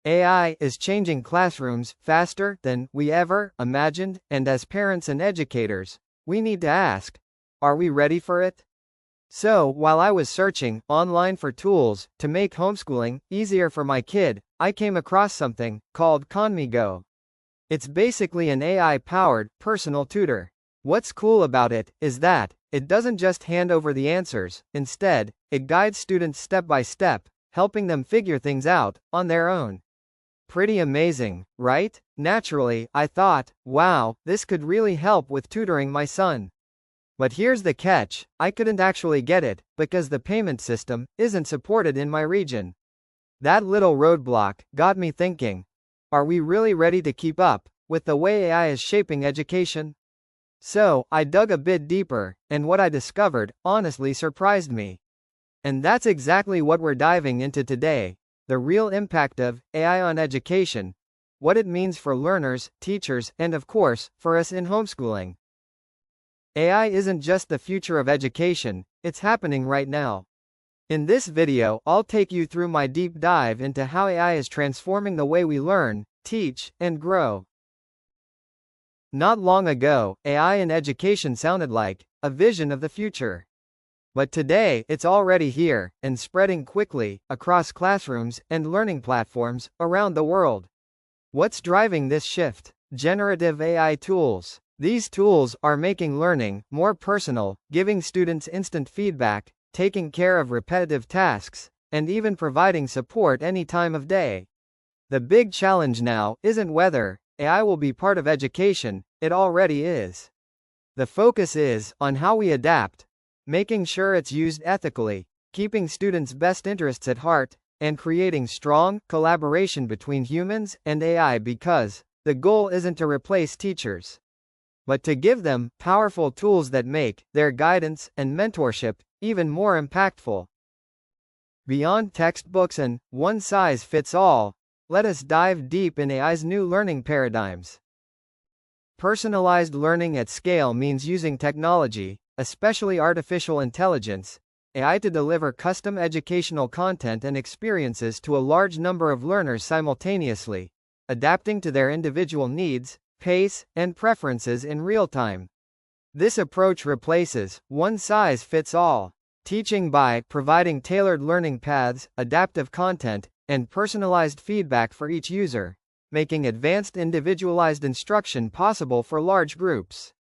AI is changing classrooms faster than we ever imagined, and as parents and educators, we need to ask, are we ready for it? So, while I was searching online for tools to make homeschooling easier for my kid, I came across something called Conmigo. It's basically an AI-powered personal tutor. What's cool about it is that it doesn't just hand over the answers, instead, it guides students step by step, helping them figure things out on their own. Pretty amazing, right? Naturally, I thought, wow, this could really help with tutoring my son. But here's the catch, I couldn't actually get it, because the payment system isn't supported in my region. That little roadblock got me thinking, are we really ready to keep up with the way AI is shaping education? So, I dug a bit deeper, and what I discovered honestly surprised me. And that's exactly what we're diving into today, the real impact of AI on education, what it means for learners, teachers, and of course, for us in homeschooling. AI isn't just the future of education, it's happening right now. In this video, I'll take you through my deep dive into how AI is transforming the way we learn, teach, and grow. Not long ago, AI in education sounded like a vision of the future. But today, it's already here, and spreading quickly across classrooms and learning platforms around the world. What's driving this shift? Generative AI tools. These tools are making learning more personal, giving students instant feedback, taking care of repetitive tasks, and even providing support any time of day. The big challenge now isn't whether AI will be part of education, it already is. The focus is on how we adapt, making sure it's used ethically, keeping students' best interests at heart, and creating strong collaboration between humans and AI because the goal isn't to replace teachers, but to give them powerful tools that make their guidance and mentorship even more impactful. Beyond textbooks and one-size-fits-all, let us dive deep in AI's new learning paradigms. Personalized learning at scale means using technology, especially artificial intelligence, AI to deliver custom educational content and experiences to a large number of learners simultaneously, adapting to their individual needs, pace, and preferences in real time. This approach replaces one-size-fits-all teaching by providing tailored learning paths, adaptive content, and personalized feedback for each user, making advanced individualized instruction possible for large groups.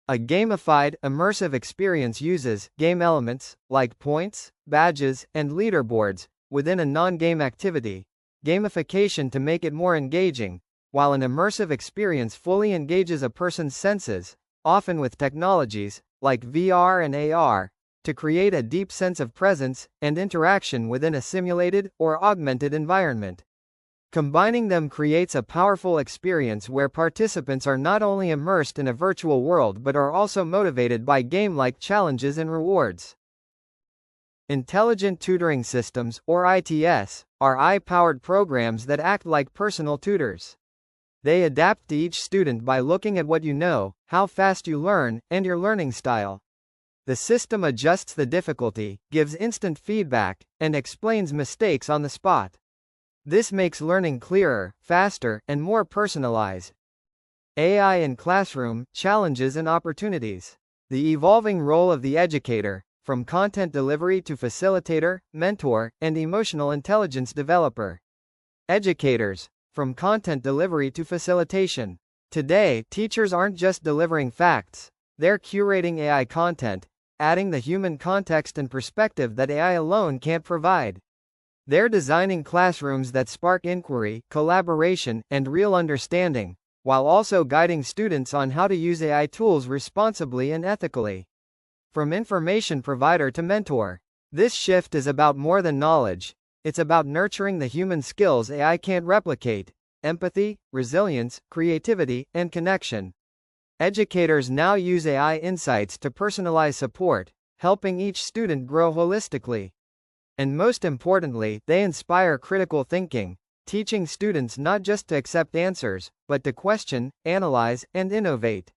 A gamified, immersive experience uses game elements, like points, badges, and leaderboards, within a non-game activity, gamification to make it more engaging, while an immersive experience fully engages a person's senses, often with technologies, like VR and AR, to create a deep sense of presence and interaction within a simulated or augmented environment. Combining them creates a powerful experience where participants are not only immersed in a virtual world but are also motivated by game-like challenges and rewards. Intelligent tutoring systems, or ITS, are AI-powered programs that act like personal tutors. They adapt to each student by looking at what you know, how fast you learn, and your learning style. The system adjusts the difficulty, gives instant feedback, and explains mistakes on the spot. This makes learning clearer, faster, and more personalized. AI in classroom, challenges and opportunities. The evolving role of the educator, from content delivery to facilitator, mentor, and emotional intelligence developer. Educators, from content delivery to facilitation. Today, teachers aren't just delivering facts, they're curating AI content, adding the human context and perspective that AI alone can't provide. They're designing classrooms that spark inquiry, collaboration, and real understanding, while also guiding students on how to use AI tools responsibly and ethically. From information provider to mentor, this shift is about more than knowledge. It's about nurturing the human skills AI can't replicate: empathy, resilience, creativity, and connection. Educators now use AI insights to personalize support, helping each student grow holistically. And most importantly, they inspire critical thinking, teaching students not just to accept answers, but to question, analyze, and innovate.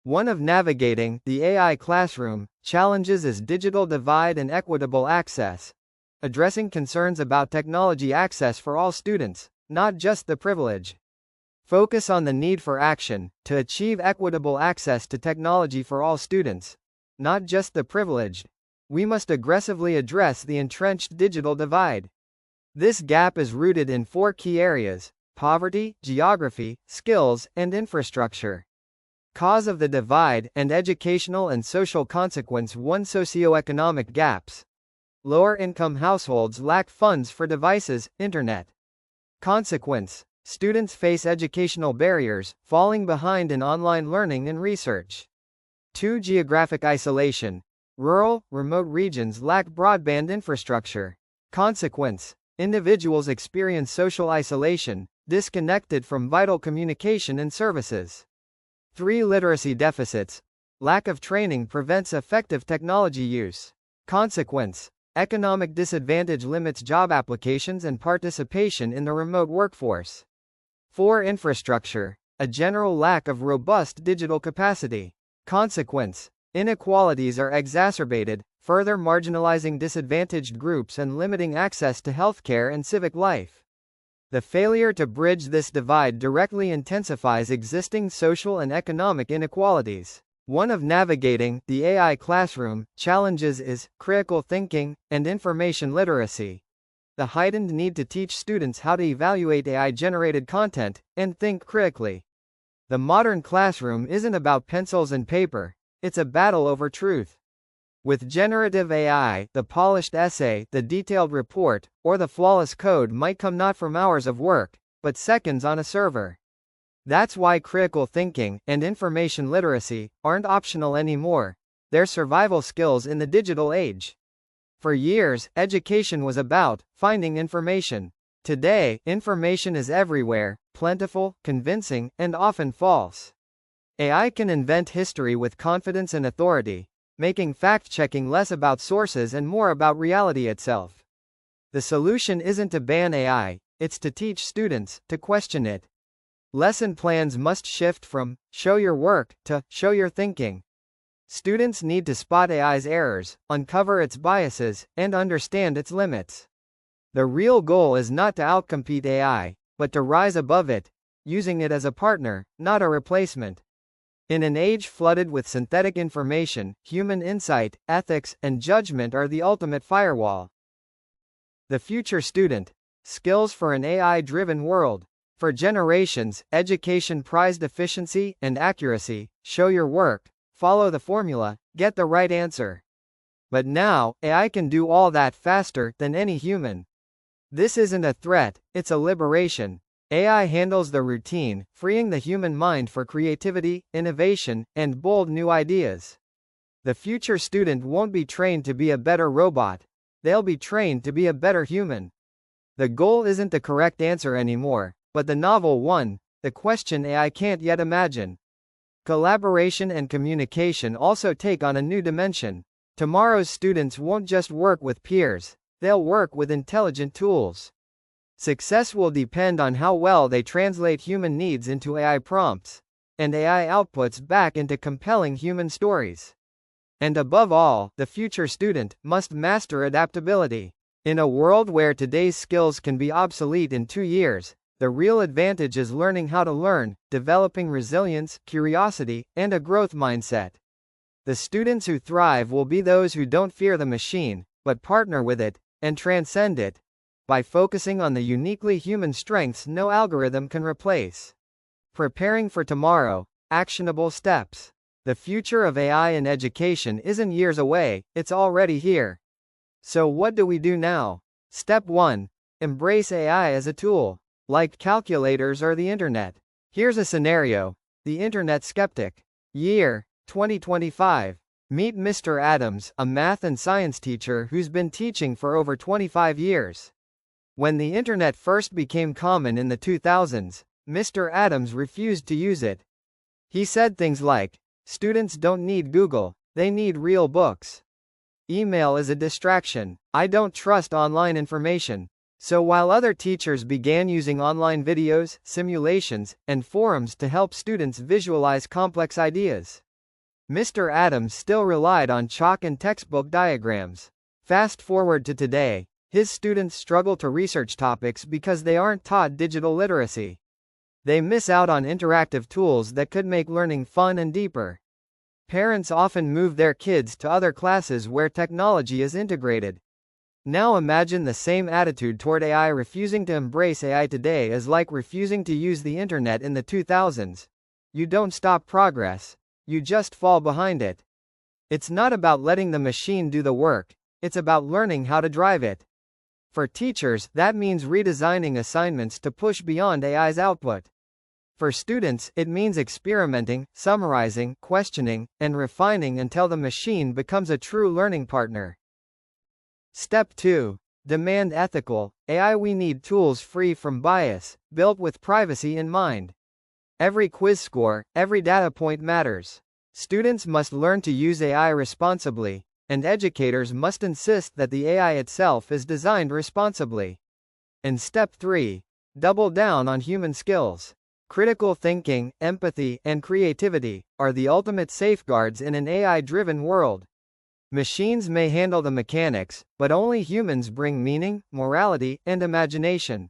One of navigating the AI classroom challenges is digital divide and equitable access. addressing concerns about technology access for all students, not just the privileged. Focus on the need for action to achieve equitable access to technology for all students, not just the privileged. We must aggressively address the entrenched digital divide. This gap is rooted in 4 key areas: poverty, geography, skills, and infrastructure. Cause of the divide and educational and social consequence: 1. Socioeconomic gaps. Lower income households lack funds for devices, internet. Consequence: students face educational barriers, falling behind in online learning and research. 2. Geographic isolation. Rural, remote regions lack broadband infrastructure. Consequence: individuals experience social isolation, disconnected from vital communication and services. 3. Literacy deficits. Lack of training prevents effective technology use. Consequence: economic disadvantage limits job applications and participation in the remote workforce. 4. Infrastructure. A general lack of robust digital capacity. Consequence: inequalities are exacerbated, further marginalizing disadvantaged groups and limiting access to healthcare and civic life. The failure to bridge this divide directly intensifies existing social and economic inequalities. One of navigating the AI classroom challenges is critical thinking and information literacy. The heightened need to teach students how to evaluate AI-generated content and think critically. The modern classroom isn't about pencils and paper, it's a battle over truth. With generative AI, the polished essay, the detailed report, or the flawless code might come not from hours of work, but seconds on a server. That's why critical thinking and information literacy aren't optional anymore. They're survival skills in the digital age. For years, education was about finding information. Today, information is everywhere, plentiful, convincing, and often false. AI can invent history with confidence and authority, making fact-checking less about sources and more about reality itself. The solution isn't to ban AI, it's to teach students to question it. Lesson plans must shift from show your work to show your thinking. Students need to spot AI's errors, uncover its biases, and understand its limits. The real goal is not to outcompete AI, but to rise above it, using it as a partner, not a replacement. In an age flooded with synthetic information, human insight, ethics, and judgment are the ultimate firewall. The future student. Skills for an AI-driven world. For generations, education prized efficiency and accuracy. Show your work, follow the formula, get the right answer. But now, AI can do all that faster than any human. This isn't a threat, it's a liberation. AI handles the routine, freeing the human mind for creativity, innovation, and bold new ideas. The future student won't be trained to be a better robot, they'll be trained to be a better human. The goal isn't the correct answer anymore, but the novel one, the question AI can't yet imagine. Collaboration and communication also take on a new dimension. Tomorrow's students won't just work with peers, they'll work with intelligent tools. Success will depend on how well they translate human needs into AI prompts, and AI outputs back into compelling human stories. And above all, the future student must master adaptability. In a world where today's skills can be obsolete in 2 years, the real advantage is learning how to learn, developing resilience, curiosity, and a growth mindset. The students who thrive will be those who don't fear the machine, but partner with it, and transcend it, by focusing on the uniquely human strengths no algorithm can replace. Preparing for tomorrow. Actionable steps. The future of AI in education isn't years away, it's already here. So what do we do now? Step 1. Embrace AI as a tool. Like calculators or the internet. Here's a scenario. The internet skeptic. Year, 2025. Meet Mr. Adams, a math and science teacher who's been teaching for over 25 years. When the internet first became common in the 2000s, Mr. Adams refused to use it. He said things like, "Students don't need Google, they need real books. Email is a distraction. I don't trust online information." So while other teachers began using online videos, simulations, and forums to help students visualize complex ideas, Mr. Adams still relied on chalk and textbook diagrams. Fast forward to today. His students struggle to research topics because they aren't taught digital literacy. They miss out on interactive tools that could make learning fun and deeper. Parents often move their kids to other classes where technology is integrated. Now imagine the same attitude toward AI. Refusing to embrace AI today is like refusing to use the internet in the 2000s. You don't stop progress. You just fall behind it. It's not about letting the machine do the work, it's about learning how to drive it. For teachers, that means redesigning assignments to push beyond AI's output. For students, it means experimenting, summarizing, questioning, and refining until the machine becomes a true learning partner. Step 2. Demand ethical AI. We need tools free from bias, built with privacy in mind. Every quiz score, every data point matters. Students must learn to use AI responsibly, and educators must insist that the AI itself is designed responsibly. And step 3. Double down on human skills. Critical thinking, empathy, and creativity are the ultimate safeguards in an AI-driven world. Machines may handle the mechanics, but only humans bring meaning, morality, and imagination.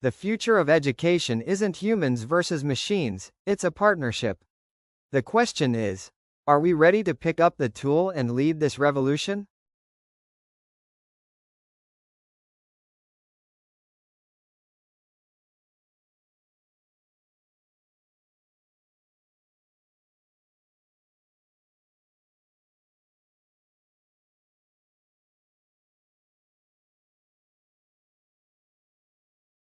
The future of education isn't humans versus machines, it's a partnership. The question is, are we ready to pick up the tool and lead this revolution?